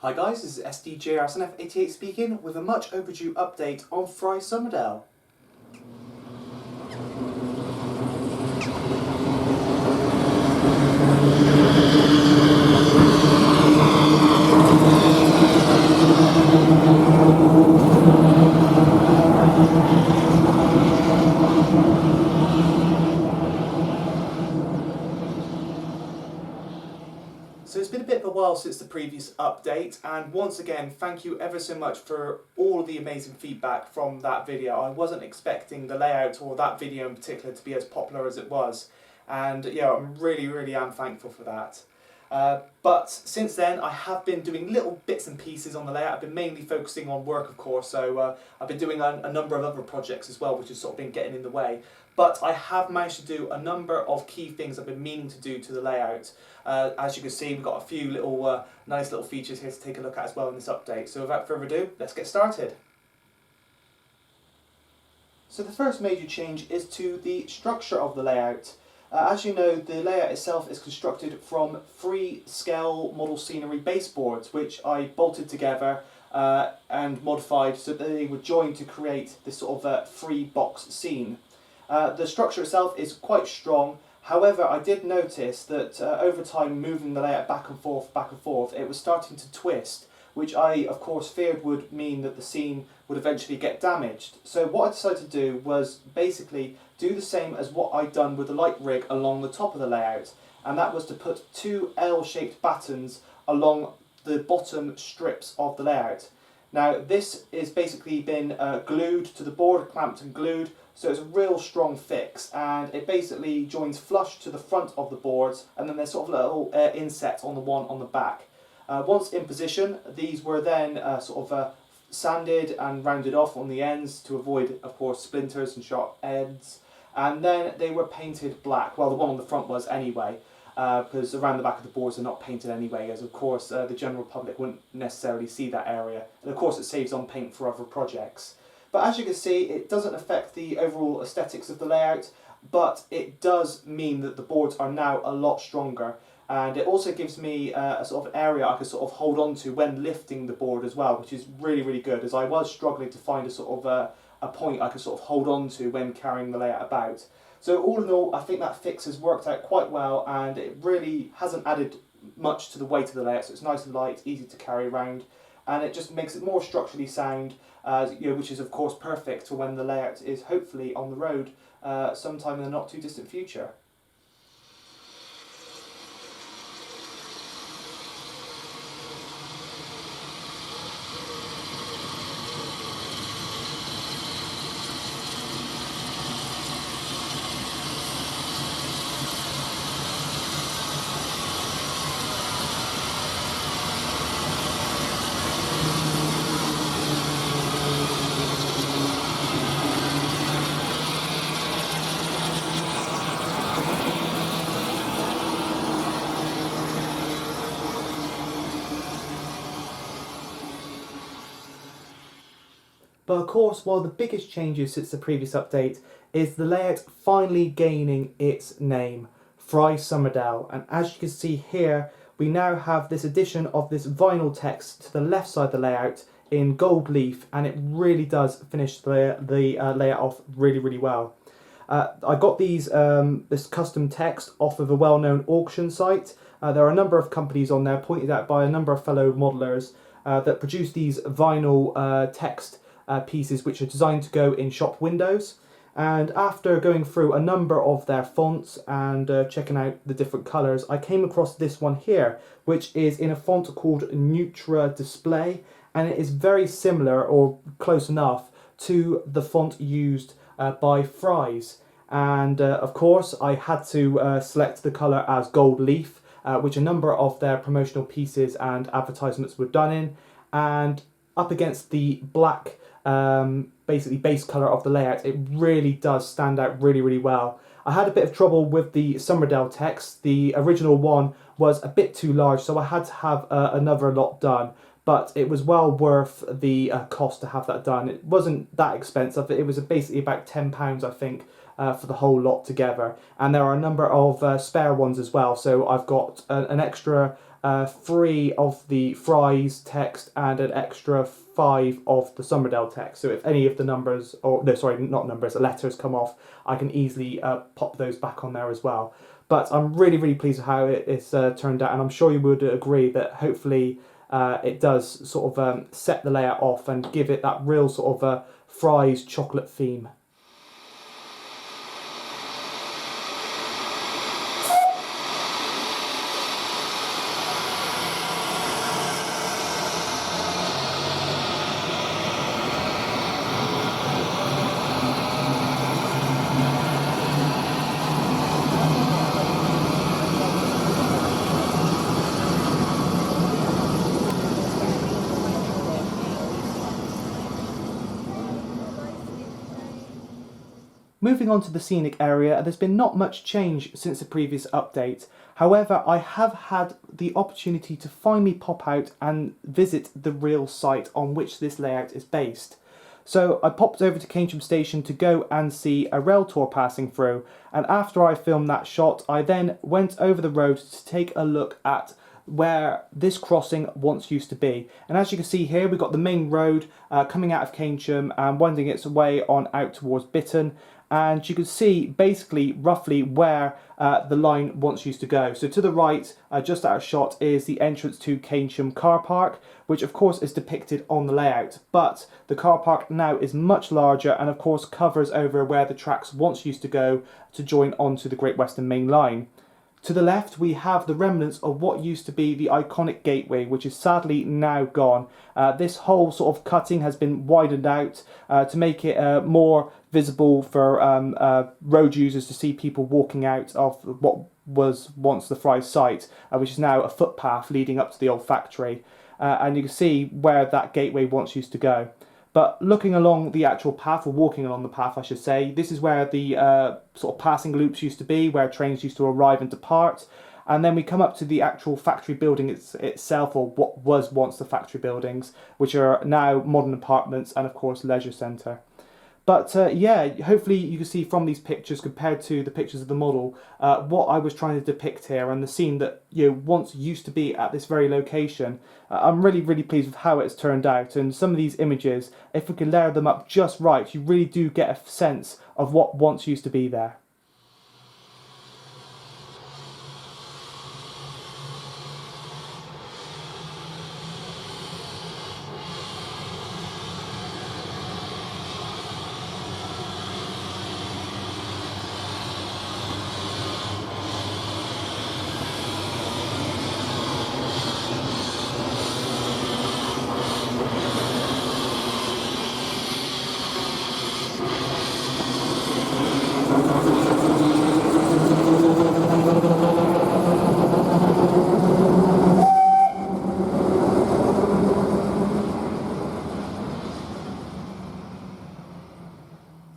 Hi guys, this is SDJRSNF88 speaking with a much overdue update on Fry Somerdale. So it's been a bit of a while since the previous update, and once again thank you ever so much for all of the amazing feedback from that video. I wasn't expecting the layout or that video in particular to be as popular as it was, and yeah, I'm really am thankful for that. But since then I have been doing little bits and pieces on the layout. I've been mainly focusing on work, of course, so I've been doing a number of other projects as well, which has sort of been getting in the way. But I have managed to do a number of key things I've been meaning to do to the layout. As you can see, we've got a few little nice little features here to take a look at as well in this update. So without further ado, let's get started. So the first major change is to the structure of the layout. As you know, the layout itself is constructed from 3 ScaleModelScenery baseboards, which I bolted together and modified so that they would join to create this sort of 3-box scene. The structure itself is quite strong. However, I did notice that over time, moving the layout back and forth, it was starting to twist, which I of course feared would mean that the scene would eventually get damaged. So what I decided to do was basically do the same as what I'd done with the light rig along the top of the layout, and that was to put 2 L-shaped battens along the bottom strips of the layout. Now this is basically been glued to the board, clamped and glued, so it's a real strong fix, and it basically joins flush to the front of the boards, and then there's sort of a little inset on the one on the back. Once in position, these were then sanded and rounded off on the ends to avoid, of course, splinters and sharp ends, and then they were painted black. Well, the one on the front was anyway, because around the back of the boards are not painted anyway, as of course the general public wouldn't necessarily see that area, and of course it saves on paint for other projects. But as you can see, it doesn't affect the overall aesthetics of the layout, but it does mean that the boards are now a lot stronger, and it also gives me a sort of area I can sort of hold on to when lifting the board as well, which is really good, as I was struggling to find a sort of a point I could sort of hold on to when carrying the layout about. So all in all, I think that fix has worked out quite well, and it really hasn't added much to the weight of the layout, so it's nice and light, easy to carry around, and it just makes it more structurally sound, which is of course perfect for when the layout is hopefully on the road sometime in the not too distant future. But of course, one of the biggest changes since the previous update is the layout finally gaining its name, Fry Somerdale. And as you can see here, we now have this addition of this vinyl text to the left side of the layout in gold leaf, and it really does finish the layout off really well. I got this custom text off of a well-known auction site. There are a number of companies on there, pointed out by a number of fellow modelers, that produce these vinyl text pieces which are designed to go in shop windows. And after going through a number of their fonts and checking out the different colours, I came across this one here, which is in a font called Nutra Display, and it is very similar or close enough to the font used by Fry's. And of course I had to select the colour as gold leaf, which a number of their promotional pieces and advertisements were done in, and up against the black basically base colour of the layout, it really does stand out really well. I had a bit of trouble with the Somerdale text. The original one was a bit too large, so I had to have another lot done, but it was well worth the cost to have that done. It wasn't that expensive. It was basically about £10 I think for the whole lot together, and there are a number of spare ones as well, so I've got an extra 3 of the Fry's text and an extra 5 of the Somerdale text. So if any of the numbers, or no, sorry, not numbers, the letters come off, I can easily pop those back on there as well. But I'm really, really pleased with how it's turned out, and I'm sure you would agree that hopefully it does sort of set the layout off and give it that real sort of Fry's chocolate theme. Moving on to the scenic area, there's been not much change since the previous update. However, I have had the opportunity to finally pop out and visit the real site on which this layout is based. So I popped over to Keynsham Station to go and see a rail tour passing through, and after I filmed that shot, I then went over the road to take a look at where this crossing once used to be. And as you can see here, we've got the main road coming out of Keynsham and winding its way on out towards Batten. And you can see basically roughly where the line once used to go. So to the right, just out of shot, is the entrance to Keynsham car park, which of course is depicted on the layout. But the car park now is much larger and of course covers over where the tracks once used to go to join onto the Great Western Main Line. To the left, we have the remnants of what used to be the iconic gateway, which is sadly now gone. This whole sort of cutting has been widened out to make it more visible for road users to see people walking out of what was once the Fry's site, which is now a footpath leading up to the old factory. And you can see where that gateway once used to go. But looking along the actual path, or walking along the path I should say, this is where the sort of passing loops used to be, where trains used to arrive and depart. And then we come up to the actual factory building itself, or what was once the factory buildings, which are now modern apartments and of course leisure centre. But yeah, hopefully you can see from these pictures compared to the pictures of the model what I was trying to depict here, and the scene that once used to be at this very location. I'm really, really pleased with how it's turned out, and some of these images, if we can layer them up just right, you really do get a sense of what once used to be there.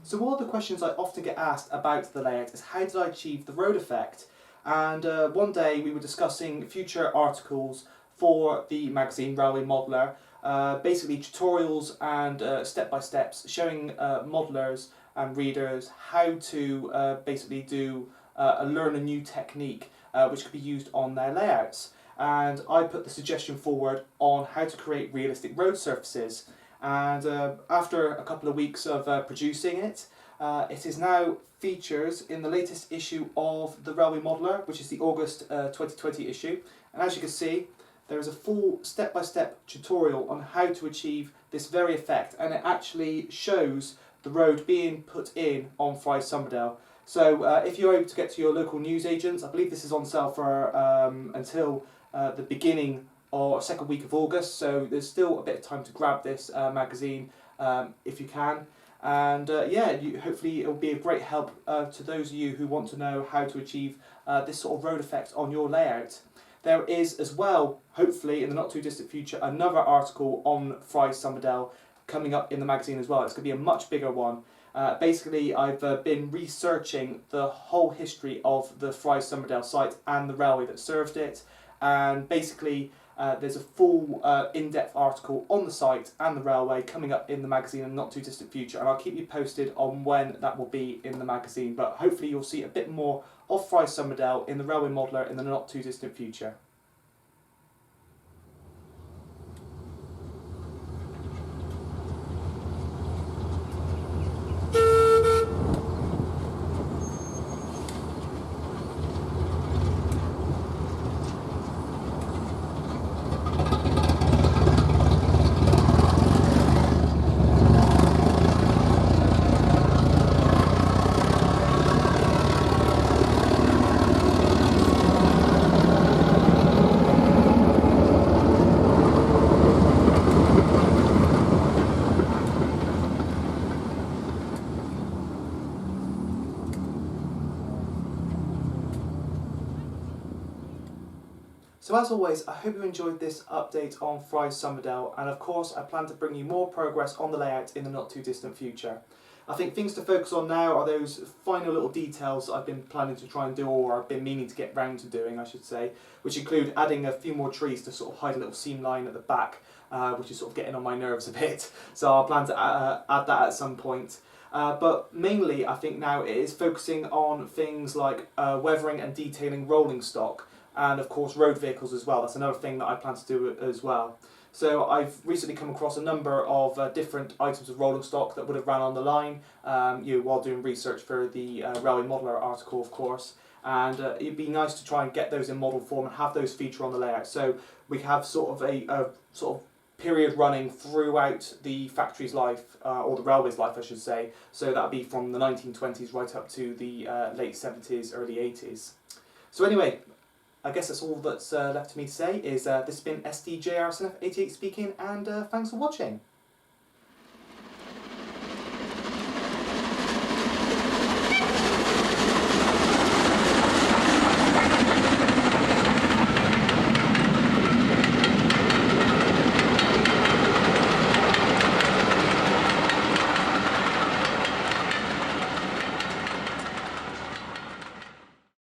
So one of the questions I often get asked about the layout is how did I achieve the road effect? And one day we were discussing future articles for the magazine Railway Modeller, basically tutorials and step-by-steps showing modelers and readers how to basically learn a new technique which could be used on their layouts. And I put the suggestion forward on how to create realistic road surfaces. And after a couple of weeks of producing it, it is now features in the latest issue of the Railway Modeller, which is the August 2020 issue. And as you can see, there is a full step-by-step tutorial on how to achieve this very effect, and it actually shows the road being put in on Fry's Somerdale. So if you're able to get to your local newsagents, I believe this is on sale for until the beginning or second week of August, so there's still a bit of time to grab this magazine if you can. And yeah, hopefully it will be a great help to those of you who want to know how to achieve this sort of road effect on your layout. There is as well, hopefully in the not too distant future, another article on Fry's Somerdale coming up in the magazine as well. It's going to be a much bigger one. Basically, I've been researching the whole history of the Fry's Somerdale site and the railway that served it, and basically there's a full in-depth article on the site and the railway coming up in the magazine in the not too distant future, and I'll keep you posted on when that will be in the magazine, but hopefully you'll see a bit more of Fry's Somerdale in the Railway Modeller in the not too distant future. So as always, I hope you enjoyed this update on Fry's Somerdale, and of course I plan to bring you more progress on the layout in the not too distant future. I think things to focus on now are those final little details I've been planning to try and do, or I've been meaning to get round to doing, I should say, which include adding a few more trees to sort of hide a little seam line at the back, which is sort of getting on my nerves a bit. So I'll plan to add that at some point. But mainly I think now it is focusing on things like weathering and detailing rolling stock, and of course road vehicles as well. That's another thing that I plan to do as well. So I've recently come across a number of different items of rolling stock that would have ran on the line while doing research for the Railway Modeller article, of course. And it'd be nice to try and get those in model form and have those feature on the layout. So we have sort of a sort of period running throughout the factory's life, or the railway's life I should say. So that'd be from the 1920s right up to the late 70s, early 80s. So anyway, I guess that's all that's left for me to say is this has been SDJRSNF88 speaking, and thanks for watching.